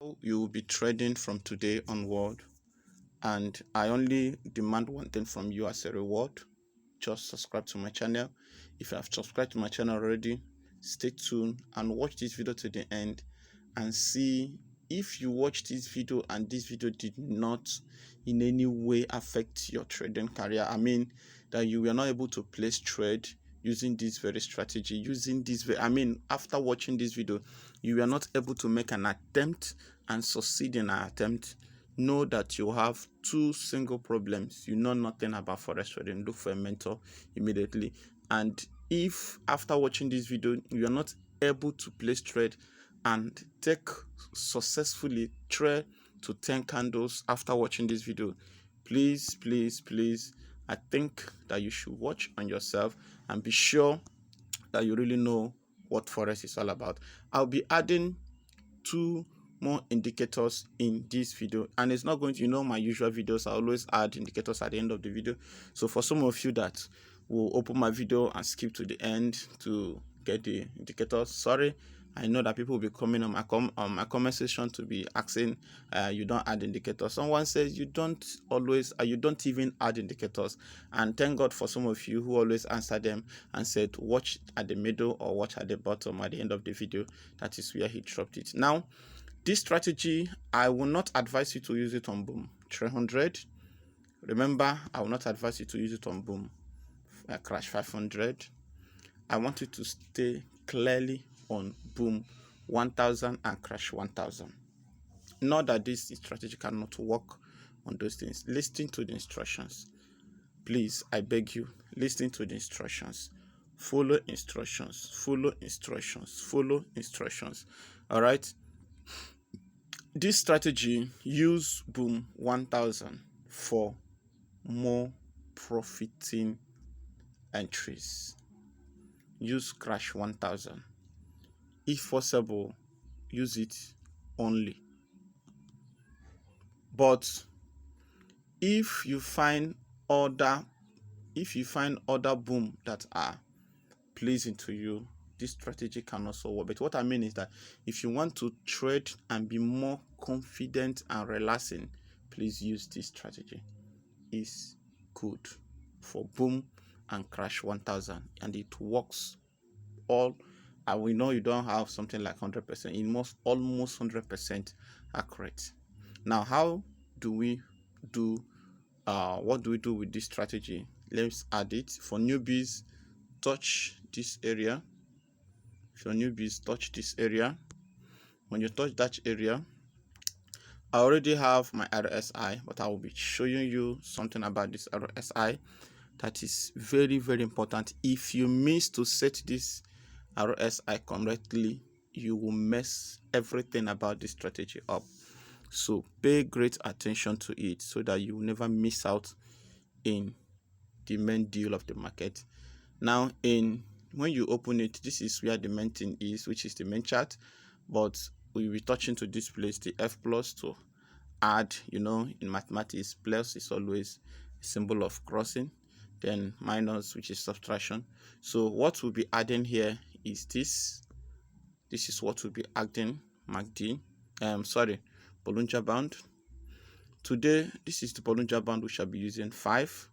You will be trading from today onward, and I only demand one thing from you as a reward. Just subscribe to my channel. If you have subscribed to my channel already, stay tuned and watch this video to the end and see if you watch this video and this video did not in any way affect your trading career. I mean that you were not able to place trade using this very strategy, after watching this video you were not able to make an attempt and succeed in an attempt. Know that you have two single problems. You know nothing about forex trading. Look for a mentor immediately. And if after watching this video you are not able to place trade and take successfully trade to 10 candles after watching this video, please I think that you should watch on yourself and be sure that you really know what forex is all about. I'll be adding two more indicators in this video, and it's not going to, my usual videos, I always add indicators at the end of the video. So for some of you that will open my video and skip to the end to get the indicators, sorry, I know that people will be coming on my comment section to be asking, you don't add indicators. Someone says you don't even add indicators, and thank God for some of you who always answer them and said watch at the middle or watch at the bottom at the end of the video. That is where he dropped it. Now, this strategy, I will not advise you to use it on boom 300. Remember, I will not advise you to use it on boom crash 500. I want you to stay clearly on boom 1000 and crash 1000. Not that this strategy cannot work on those things. Listen to the instructions. Please, I beg you, listen to the instructions. Follow instructions. Follow instructions. Follow instructions. All right. This strategy, use boom 1000 for more profiting entries. Use crash 1000. If possible, use it only. But if you find other boom that are pleasing to you, this strategy can also work. But what I mean is that if you want to trade and be more confident and relaxing, please use this strategy. It's good for boom and crash 1000, and it works all. And we know you don't have something like 100%. It almost 100% accurate. Now, how do we do? What do we do with this strategy? Let's add it. For newbies, touch this area. For newbies, touch this area. When you touch that area, I already have my RSI, but I will be showing you something about this RSI that is very, very important. If you miss to set this RSI correctly, you will mess everything about this strategy up. So pay great attention to it so that you will never miss out in the main deal of the market. Now, when you open it, this is where the main thing is, which is the main chart. But we will be touching to this place, the F plus, to add. In mathematics, plus is always a symbol of crossing, then minus, which is subtraction. So what we'll be adding here is this. This is what we'll be adding. MACD. Bollinger Band. Today, this is the Bollinger Band we shall be using. 5,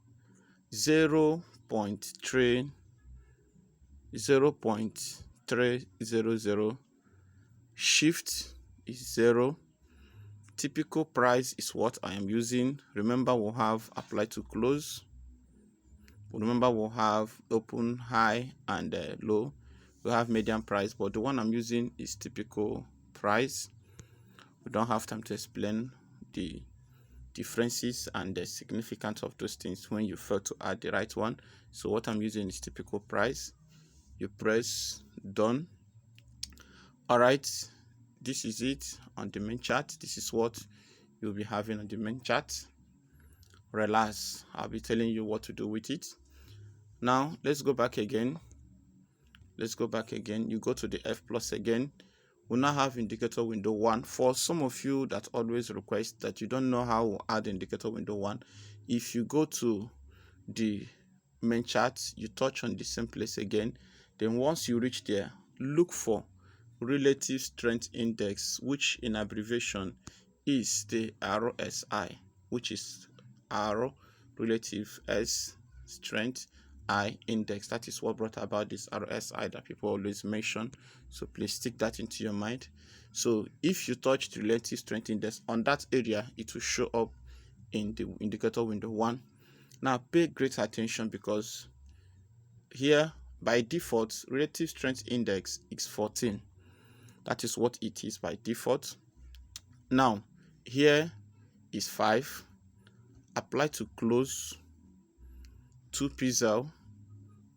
0.300. Shift is 0. Typical price is what I am using. Remember, we'll have apply to close. Remember, we'll have open, high, and low. We'll have median price, but the one I'm using is typical price. We don't have time to explain the differences and the significance of those things when you fail to add the right one. So what I'm using is typical price. You press done. All right, this is it on the main chart. This is what you'll be having on the main chart. Relax, I'll be telling you what to do with it. Now let's go back again. You go to the F plus again. We now have indicator window 1. For some of you that always request that you don't know how to add indicator window 1, if you go to the main chart, you touch on the same place again. Then once you reach there, look for relative strength index, which in abbreviation is the RSI, which is R relative S strength I index. That is what brought about this RSI that people always mention. So please stick that into your mind. So if you touch the relative strength index on that area, it will show up in the indicator window 1. Now pay great attention, because here by default relative strength index is 14. That is what it is by default. Now here is 5. Apply to close 2 pixel.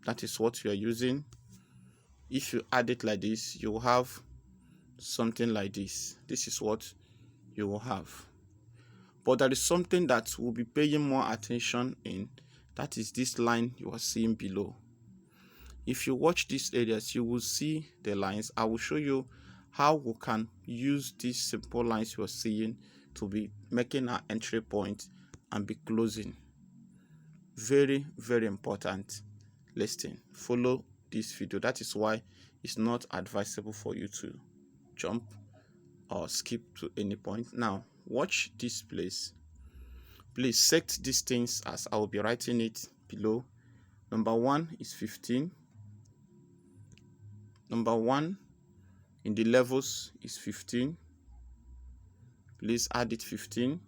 That is what you are using. If you add it like this, you will have something like this. This is what you will have. But there is something that will be paying more attention in. That is this line you are seeing below. If you watch these areas, you will see the lines. I will show you how we can use these simple lines you are seeing to be making our entry point and be closing. Very, very important. Listen, follow this video. That is why it's not advisable for you to jump or skip to any point. Now watch this place. Please set these things as I will be writing it below. Number 1 is 15. Number 1 in the levels is 15. Please add it 15.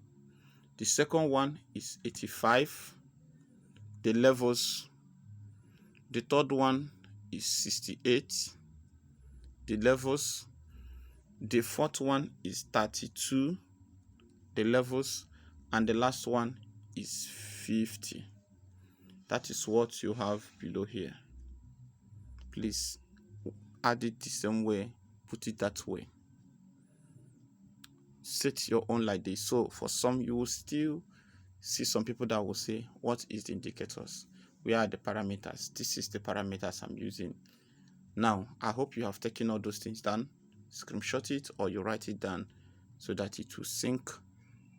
The second one is 85. The levels. The third one is 68. The levels. The fourth one is 32. The levels. And the last one is 50. That is what you have below here. Please add it the same way, put it that way. Set your own like this. So for some, you will still see some people that will say, what is the indicators? Where are the parameters? This is the parameters I'm using. Now I hope you have taken all those things down. Screenshot it or you write it down so that it will sync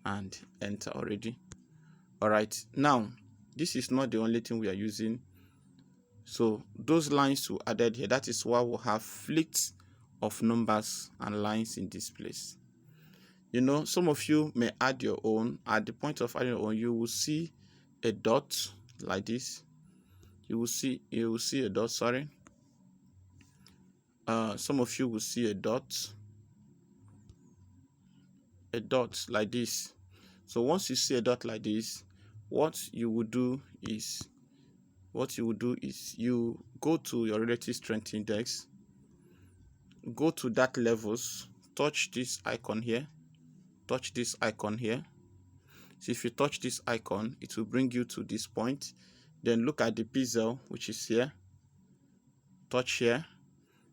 and enter already. All right, now this is not the only thing we are using. So those lines we added here, that is why we'll have flicks of numbers and lines in this place. You know, some of you may add your own. At the point of adding your own, you will see a dot like this. You will see a dot, sorry. Some of you will see a dot like this. So once you see a dot like this, what you will do is you go to your relative strength index, go to that levels, touch this icon here, touch this icon here. So if you touch this icon, it will bring you to this point. Then look at the bezel, which is here. Touch here.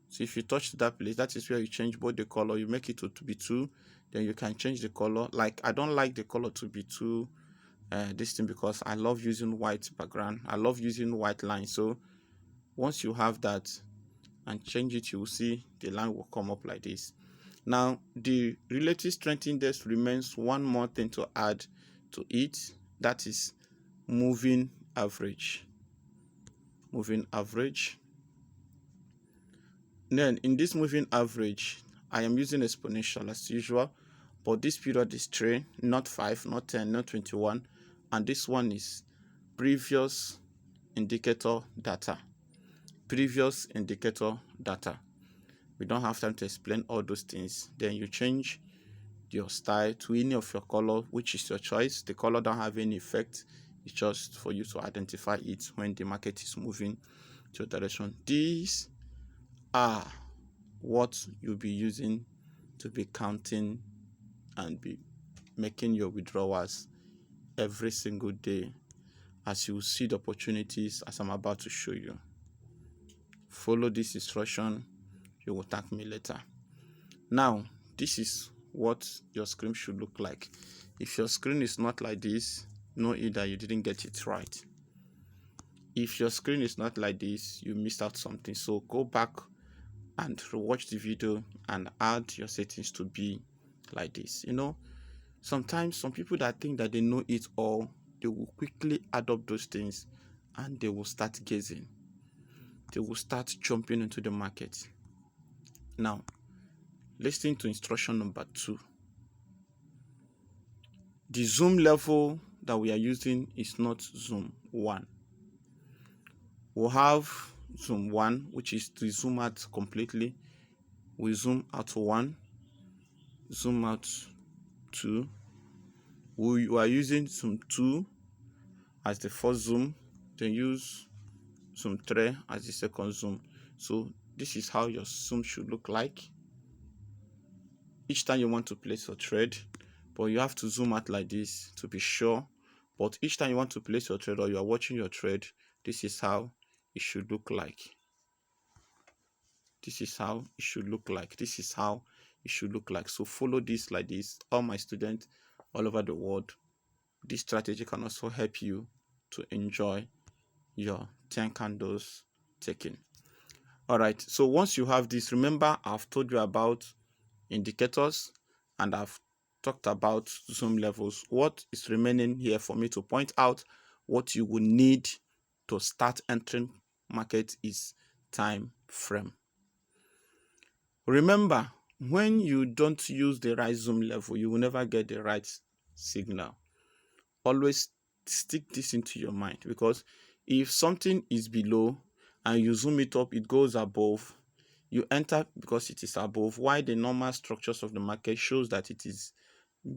So if you touch that place, that is where you change both the color. You make it to be 2. Then you can change the color. Like I don't like the color to be too this thing, because I love using white background. I love using white lines. So once you have that and change it, you will see the line will come up like this. Now the relative strength index remains one more thing to add to it. That is moving average. Moving average. Then in this moving average, I am using exponential as usual, but this period is 3, not 5, not 10, not 21, and this one is previous indicator data. Previous indicator data. We don't have time to explain all those things. Then you change your style to any of your color, which is your choice. The color don't have any effect. It's just for you to identify it when the market is moving to a direction. These are what you'll be using to be counting and be making your withdrawals every single day, as you see the opportunities as I'm about to show you. Follow this instruction, you will thank me later. Now this is what your screen should look like. If your screen is not like this, know either you didn't get it right. If your screen is not like this, you missed out something. So go back and watch the video and add your settings to be like this. You know, sometimes some people that think that they know it all, they will quickly add up those things and they will start gazing. They will start jumping into the market. Now Listen to instruction number 2. The zoom level that we are using is not zoom 1. We'll have zoom 1, which is to zoom out completely. We zoom out 1, zoom out 2. We are using zoom 2 as the first zoom, then use zoom 3 as the second zoom. So this is how your zoom should look like each time you want to place your trade, but you have to zoom out like this to be sure. But each time you want to place your trade or you are watching your trade, this is how it should look like. This is how it should look like. This is how it should look like. So follow this like this. All my students all over the world, this strategy can also help you to enjoy your 10 candles taking. All right, so once you have this, remember I've told you about indicators and I've talked about zoom levels. What is remaining here for me to point out what you will need to start entering market is time frame. Remember, when you don't use the right zoom level, you will never get the right signal. Always stick this into your mind, because if something is below and you zoom it up, it goes above, you enter because it is above. Why the normal structures of the market shows that it is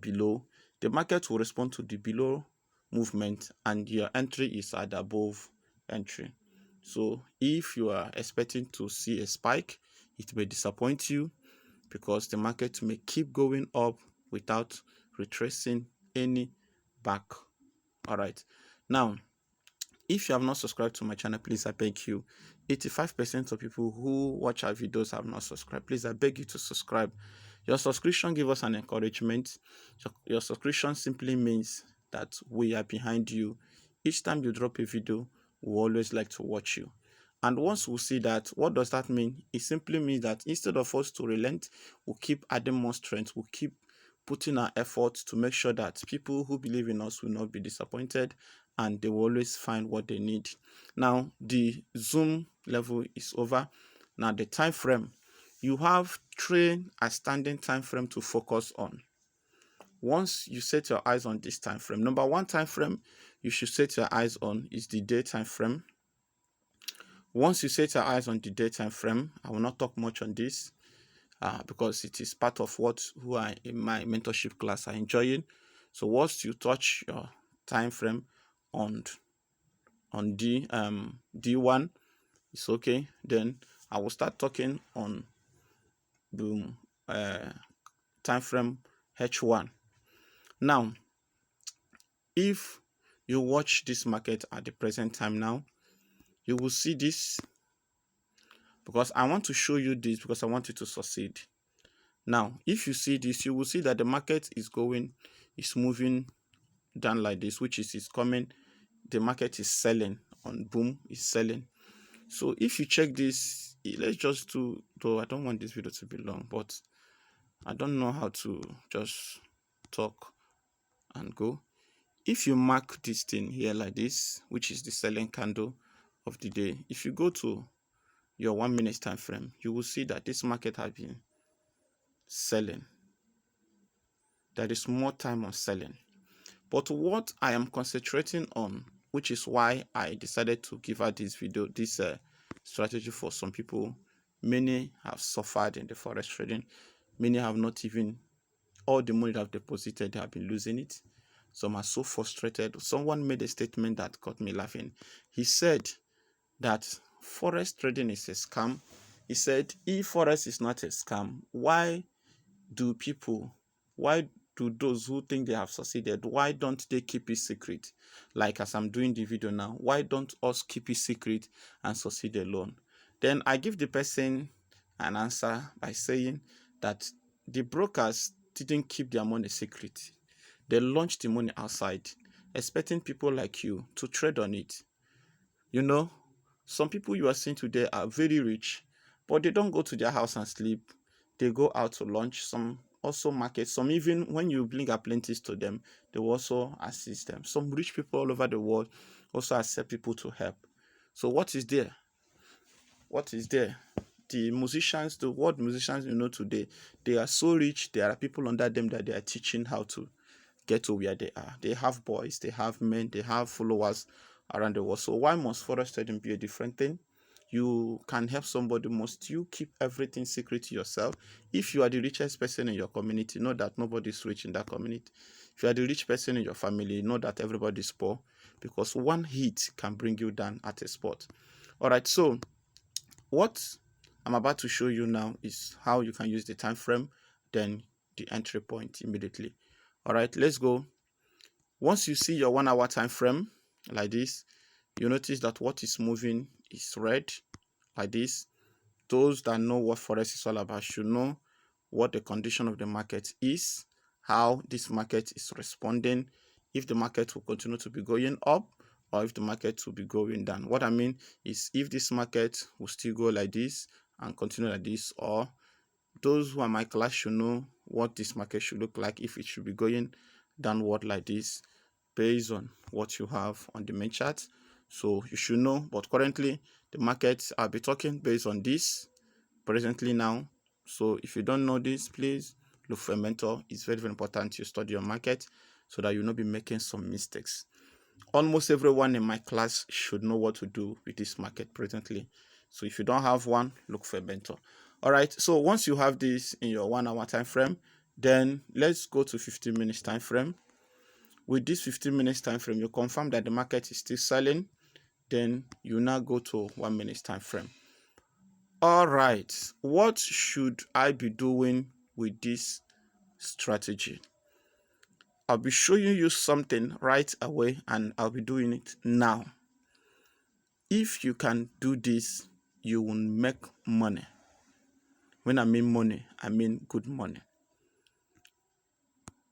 below, the market will respond to the below movement and your entry is at the above entry. So if you are expecting to see a spike, it may disappoint you because the market may keep going up without retracing any back. All right, now if you have not subscribed to my channel, please, I beg you. 85% of people who watch our videos have not subscribed. Please, I beg you to subscribe. Your subscription gives us an encouragement. Your subscription simply means that we are behind you. Each time you drop a video, we always like to watch you. And once we see that, what does that mean? It simply means that instead of us to relent, we'll keep adding more strength. We'll keep putting our efforts to make sure that people who believe in us will not be disappointed and they will always find what they need. Now, the zoom level is over. Now, the time frame. You have 3 outstanding time frame to focus on. Once you set your eyes on this time frame, number 1 time frame you should set your eyes on is the day time frame. Once you set your eyes on the day time frame, I will not talk much on this because it is part of what who are in my mentorship class are enjoying. So once you touch your time frame on D1, it's okay. Then I will start talking on the time frame H1. Now, if you watch this market at the present time now, you will see this, because I want to show you this because I want you to succeed. Now, if you see this, you will see that the market is moving down like this, which is coming. The market is selling on boom, is selling. So if you check this, let's just do, though I don't want this video to be long, but I don't know how to just talk and go. If you mark this thing here like this, which is the selling candle of the day, if you go to your 1 minute time frame, you will see that this market has been selling. There is more time on selling. But what I am concentrating on, which is why I decided to give out this video, this strategy for some people. Many have suffered in the forex trading. Many have not even, all the money they have deposited, they have been losing it. Some are so frustrated. Someone made a statement that got me laughing. He said that forex trading is a scam. He said, if forex is not a scam, why do those who think they have succeeded, why don't they keep it secret? Like as I'm doing the video now, why don't us keep it secret and succeed alone? Then I give the person an answer by saying that the brokers didn't keep their money secret. They launched the money outside, expecting people like you to trade on it. You know, some people you are seeing today are very rich, but they don't go to their house and sleep. They go out to lunch. Some also market. Some, even when you bring apprentices to them, they will also assist them. Some rich people all over the world also accept people to help. So what is there? What is there? the musicians, the world musicians today, they are so rich. There are people under them that they are teaching how to get to where they are. They have boys, they have men, they have followers around the world. So why must FOREX trading be a different thing? You can help somebody. Must you keep everything secret to yourself? If you are the richest person in your community, know that nobody is rich in that community. If you are the rich person in your family, know that everybody is poor, because one hit can bring you down at a spot. All right, so what I'm about to show you now is how you can use the time frame, then the entry point immediately. All right, let's go. Once you see your 1 hour time frame like this, you notice that what is moving is red like this. Those that know what FOREX is all about should know what the condition of the market is, how this market is responding, if the market will continue to be going up or if the market will be going down. What I mean is if this market will still go like this and continue like this, or those who are my class should know what this market should look like, if it should be going downward like this based on what you have on the main chart. So you should know, but currently the market, I'll be talking based on this presently now. So if you don't know this, please look for a mentor. It's very, very important you study your market so that you'll not be making some mistakes. Almost everyone in my class should know what to do with this market presently. So if you don't have one, look for a mentor. All right, so once you have this in your 1 hour time frame, then let's go to 15 minutes time frame. With this 15 minutes time frame, you confirm that the market is still selling, then you now go to 1 minute time frame. All right, what should I be doing with this strategy? I'll be showing you something right away, and I'll be doing it now. If you can do this, you will make money. When I mean money, I mean good money.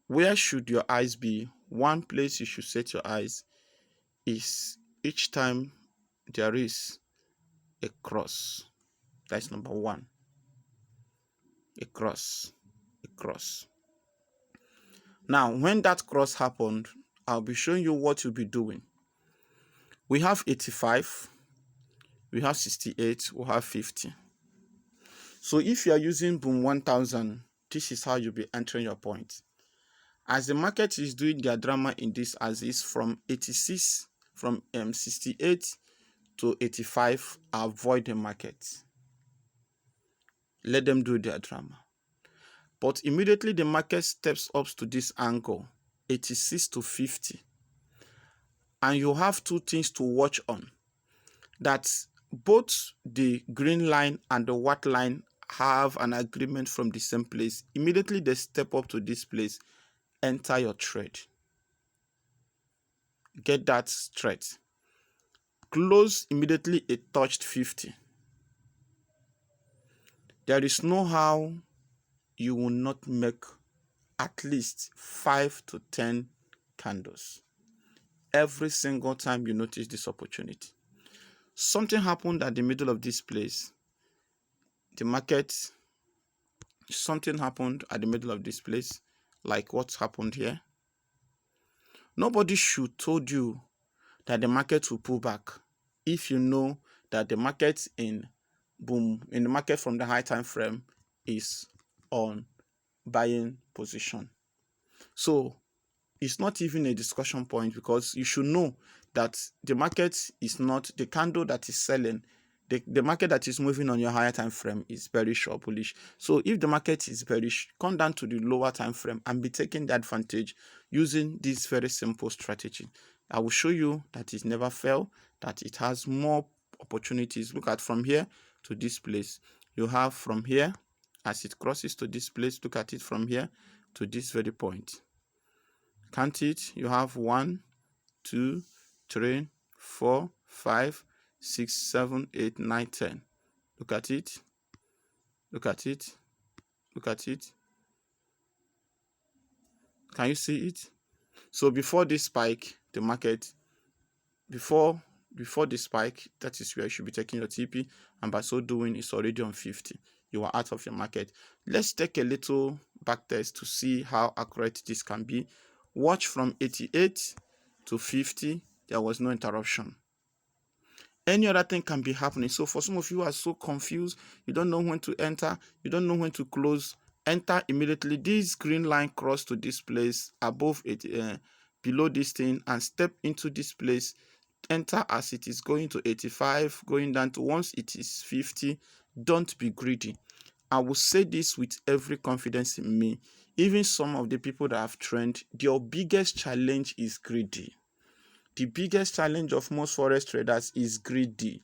Where should your eyes be? One place you should set your eyes is each time there is a cross. That's number one. A cross. A cross. Now, when that cross happened, I'll be showing you what you'll be doing. We have 85, we have 68, we have 50. So if you are using Boom 1000, this is how you'll be entering your point. As the market is doing their drama in this as is from 86, from 68 to 85, avoid the market. Let them do their drama. But immediately the market steps up to this angle, 86 to 50. And you have two things to watch on. That both the green line and the white line have an agreement from the same place. Immediately they step up to this place, enter your trade. Get that straight. Close immediately it touched 50. There is no how you will not make at least 5 to 10 candles every single time you notice this opportunity. Something happened at the middle of this place. The market, something happened at the middle of this place, like what's happened here. Nobody should told you that the market will pull back if you know that the market in the market from the high time frame is on buying position. So it's not even a discussion point, because you should know that the market is not the candle that is selling. The market that is moving on your higher time frame is bearish or bullish. So if the market is bearish, come down to the lower time frame and be taking the advantage using this very simple strategy. I will show you that it never fails, that it has more opportunities. Look at from here to this place. You have from here, as it crosses to this place, look at it from here to this very point. Count it. You have 1, 2, 3, 4, 5, 6, 7, 8, 9, 10. Look at it. Look at it. Look at it. Can you see it? So before this spike, the market, before the spike, that is where you should be taking your TP, and by so doing, it's already on 50. You are out of your market. Let's take a little back test to see how accurate this can be. Watch from 88 to 50, there was no interruption. Any other thing can be happening. So for some of you who are so confused, you don't know when to enter, you don't know when to close, enter immediately. This green line cross to this place above it, below this thing, and step into this place. Enter as it is going to 85, going down to once it is 50. Don't be greedy. I will say this with every confidence in me. Even some of the people that have trained, their biggest challenge is greedy. The biggest challenge of most forex traders is greedy.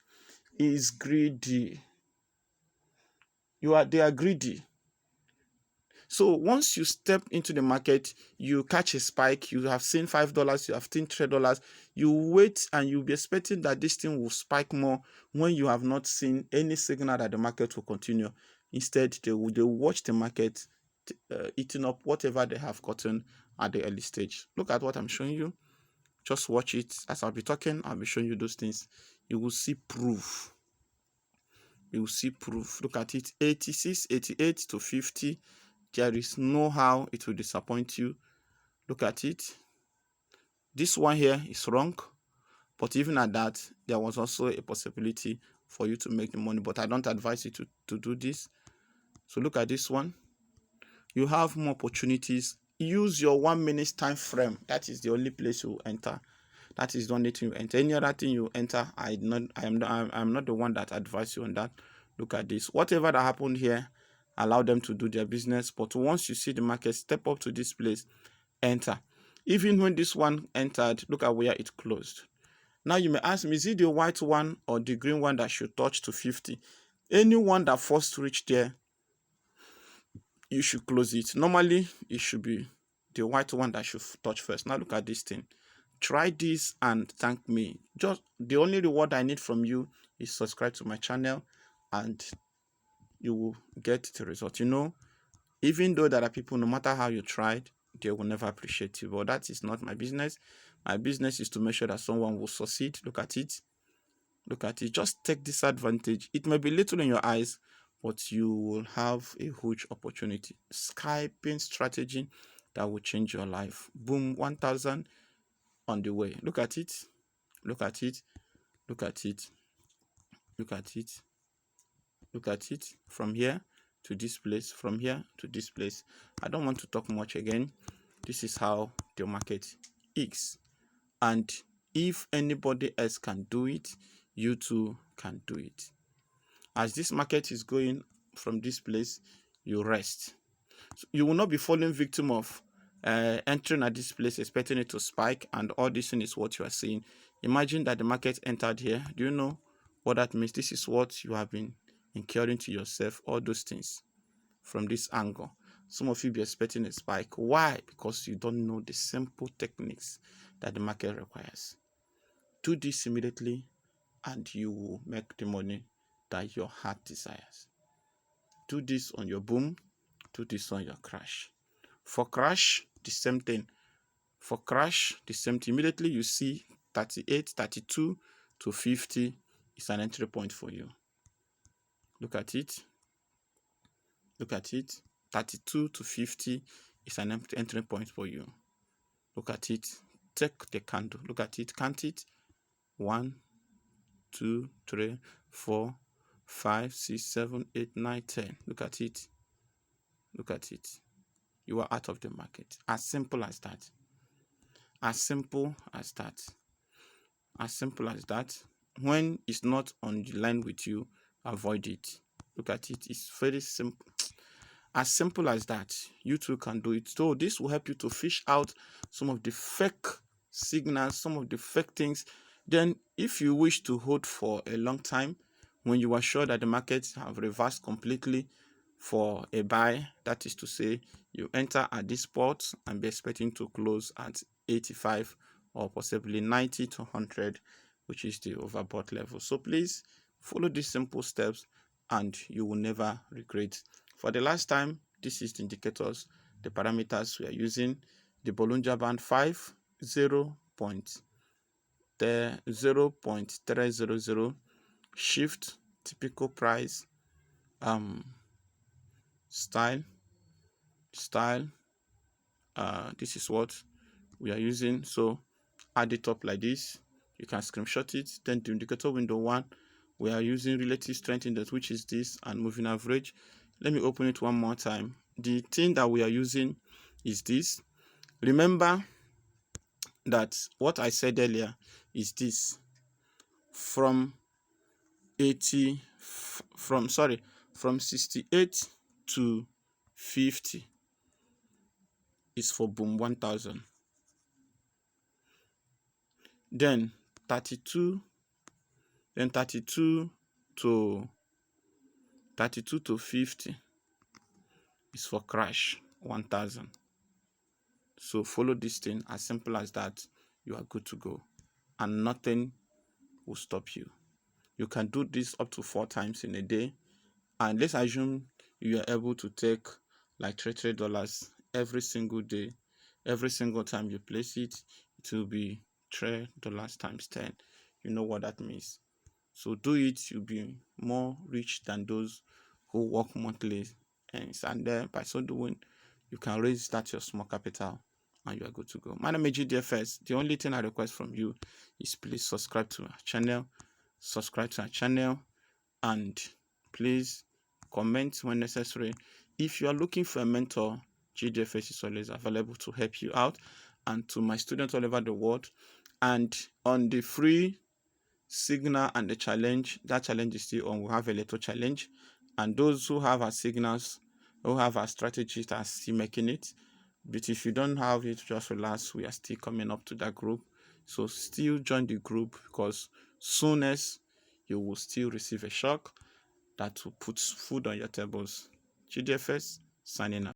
Is greedy. They are greedy. So once you step into the market, you catch a spike, you have seen $5, you have seen $3, you wait and you'll be expecting that this thing will spike more when you have not seen any signal that the market will continue. Instead, they will watch the market eating up whatever they have gotten at the early stage. Look at what I'm showing you. Just watch it. As I'll be talking, I'll be showing you those things. You will see proof. You will see proof. Look at it. 86, 88 to 50. There is no how it will disappoint you. Look at it. This one here is wrong. But even at that, there was also a possibility for you to make the money. But I don't advise you to do this. So look at this one. You have more opportunities. Use your 1 minute time frame. That is the only place you enter. That is the only thing you enter. Any other thing you enter, I'm not the one that advise you on that. Look at this. Whatever that happened here, allow them to do their business. But once you see the market step up to this place, enter. Even when this one entered, look at where it closed. Now you may ask me, is it the white one or the green one that should touch to 50? Anyone that first reach there, you should close it. Normally, it should be the white one that should touch first. Now look at this thing. Try this and thank me. Just the only reward I need from you is subscribe to my channel and you will get the result. You know, even though there are people, no matter how you tried, they will never appreciate you. But that is not my business. My business is to make sure that someone will succeed. Look at it. Look at it. Just take this advantage. It may be little in your eyes, but you will have a huge opportunity. Scalping strategy that will change your life. Boom, 1,000 on the way. Look at it. Look at it. Look at it. Look at it. Look at it. From here to this place. From here to this place. I don't want to talk much again. This is how the market is. And if anybody else can do it, you too can do it. As this market is going from this place, you rest. So you will not be falling victim of entering at this place, expecting it to spike, and all this thing is what you are seeing. Imagine that the market entered here. Do you know what that means? This is what you have been incurring to yourself, all those things from this angle. Some of you be expecting a spike. Why? Because you don't know the simple techniques that the market requires. Do this immediately and you will make the money that your heart desires. Do this on your boom. Do this on your crash. For crash, the same thing. For crash, the same thing. Immediately you see 38, 32 to 50 is an entry point for you. Look at it. Look at it. 32 to 50 is an entry point for you. Look at it. Take the candle. Look at it. Count it. 1, 2, 3, 4, 5, 6, 7, 8, 9, 10. Look at it. Look at it. You are out of the market. As simple as that. As simple as that. As simple as that. When it's not on the line with you, avoid it. Look at it. It's very simple. As simple as that. You too can do it. So this will help you to fish out some of the fake signals, some of the fake things. Then if you wish to hold for a long time, when you are sure that the markets have reversed completely for a buy, that is to say, you enter at this spot and be expecting to close at 85 or possibly 90 to 100, which is the overbought level. So please follow these simple steps and you will never regret. For the last time, this is the indicators, the parameters we are using. The Bollinger Band 5, 0.300, shift, typical price, style. This is what we are using. So add it up like this. You can screenshot it. Then the indicator window 1, we are using relative strength index, which is this, and moving average. Let me open it one more time. The thing that we are using is this. Remember that what I said earlier is this. From 68 to 50 is for boom 1000. Then 32 to 50 is for crash 1000. So follow this thing, as simple as that. You are good to go, and nothing will stop you. You can do this up to 4 times in a day, and let's assume you are able to take like $3 every single day. Every single time you place it, it will be $3 times 10. You know what that means. So do it. You'll be more rich than those who work monthly, and then by so doing, you can raise that your small capital, and you are good to go. My name is GDFX. The only thing I request from you is please subscribe to our channel. And please comment when necessary. If you are looking for a mentor, GDFX is always available to help you out, and to my students all over the world. And on the free signal and the challenge, that challenge is still on. We have a little challenge, and those who have our signals, who have our strategies, are still making it. But if you don't have it, just relax. We are still coming up to that group, so still join the group, because soon as you will still receive a shock that will put food on your tables. GDFX signing out.